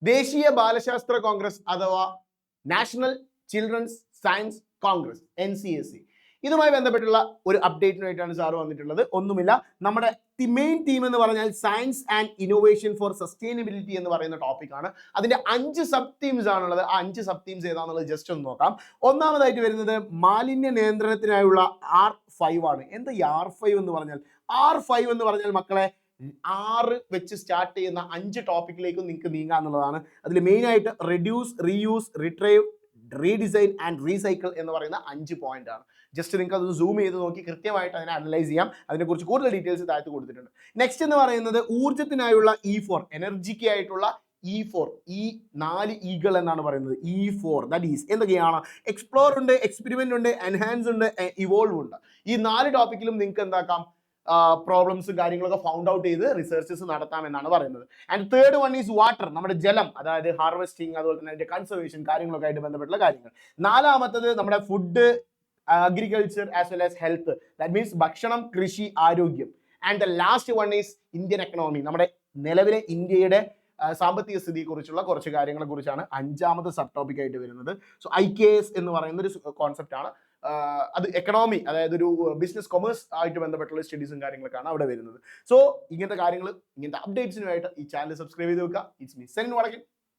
ദേശീയ ബാലശാസ്ത്ര കോൺഗ്രസ് അഥവാ national children's science congress NCSC ഇതുമായി ബന്ധപ്പെട്ടുള്ള ഒരു അപ്ഡേറ്റിനായിട്ടാണ് സാർ വന്നിട്ടുള്ളത്. ഒന്നുമില്ല, നമ്മുടെ മെയിൻ തീം എന്ന് പറഞ്ഞാൽ science and innovation four sustainability എന്ന് പറയുന്ന ടോപ്പിക്കാണ്. അതിന്റെ 5 സബ് തീംസ് ആണുള്ളത്. ആ 5 സബ് തീംസ് ഏതാണെന്നുള്ളത് ജസ്റ്റ് ഒന്ന് നോക്കാം. ഒന്നാമതായിട്ട് വരുന്നത് മാലിന്യ നിയന്ത്രണത്തിനായുള്ള R5 ആണ്. എന്താ ഈ R5 എന്ന് പറഞ്ഞാൽ? R5 എന്ന് പറഞ്ഞാൽ മക്കളെ 6 വെച്ച് സ്റ്റാർട്ട് ചെയ്യുന്ന 5 ടോപ്പിക്കിലേക്കും നിങ്ങൾക്ക് നീങ്ങാം എന്നുള്ളതാണ്. അതിൽ മെയിൻ ആയിട്ട് reduce, reuse, retrieve, redesign and recycle എന്ന് പറയുന്ന 5 പോയിന്റ് ആണ്. ജസ്റ്റ് നിങ്ങൾക്ക് അത് സൂം ചെയ്ത് നോക്കി കൃത്യമായിട്ട് അതിനെ അനലൈസ് ചെയ്യാം. അതിനെക്കുറിച്ച് കൂടുതൽ ഡീറ്റെയിൽസ് താഴത്ത് കൊടുത്തിട്ടുണ്ട്. നെക്സ്റ്റ് എന്ന് പറയുന്നത് ഊർജ്ജത്തിനായുള്ള E4, എനർജിക്ക് ആയിട്ടുള്ള E4, ഈ 4 ഈകൾ എന്നാണ് പറയുന്നത്. E4 ദാറ്റ് ഈസ് എന്തൊക്കെയാണ്? എക്സ്പ്ലോർ ഉണ്ട്, എക്സ്പെരിമെന്റ് ഉണ്ട്, എൻഹാൻസ് ഉണ്ട്, ഇവോൾവ് ഉണ്ട്. ഈ 4 ടോപ്പിക്കിലും നിങ്ങൾക്ക് എന്താക്കാം, പ്രോബ്ലംസും കാര്യങ്ങളൊക്കെ ഫൗണ്ട് ഔട്ട് ചെയ്ത് റിസർച്ചസ് നടത്താം എന്നാണ് പറയുന്നത്. And third one is water, നമ്മുടെ ജലം, അതായത് ഹാർവെസ്റ്റിംഗ്, അതുപോലെ തന്നെ അതിന്റെ കൺസർവേഷൻ കാര്യങ്ങളൊക്കെ ആയിട്ട് ബന്ധപ്പെട്ടുള്ള കാര്യങ്ങൾ. നാലാമത്തത് നമ്മുടെ food, agriculture as well as health, that means ഭക്ഷണം, കൃഷി, ആരോഗ്യം. And the last one is Indian economy, നമ്മുടെ നിലവിലെ ഇന്ത്യയുടെ സാമ്പത്തിക സ്ഥിതിയെ കുറിച്ചുള്ള കുറച്ച് കാര്യങ്ങളെ കുറിച്ചാണ് 5ാമത്തെ സബ് ടോപ്പിക് ആയിട്ട് വരുന്നത്. സോ IKS എന്ന് പറയുന്ന ഒരു കോൺസെപ്റ്റ് ആണ്. അത് എക്കണോമി, അതായത് ഒരു ബിസിനസ് കൊമേഴ്സ് ആയിട്ട് ബന്ധപ്പെട്ടുള്ള സ്റ്റഡീസും കാര്യങ്ങളൊക്കെയാണ് അവിടെ വരുന്നത്. സോ ഇങ്ങനത്തെ കാര്യങ്ങൾ, ഇങ്ങനത്തെ അപ്ഡേറ്റ്സിനുമായിട്ട് ഈ ചാനൽ സബ്സ്ക്രൈബ് ചെയ്ത് വെക്കുക. ഇറ്റ്സ് മീ സെനിൻ വടക്കൻ.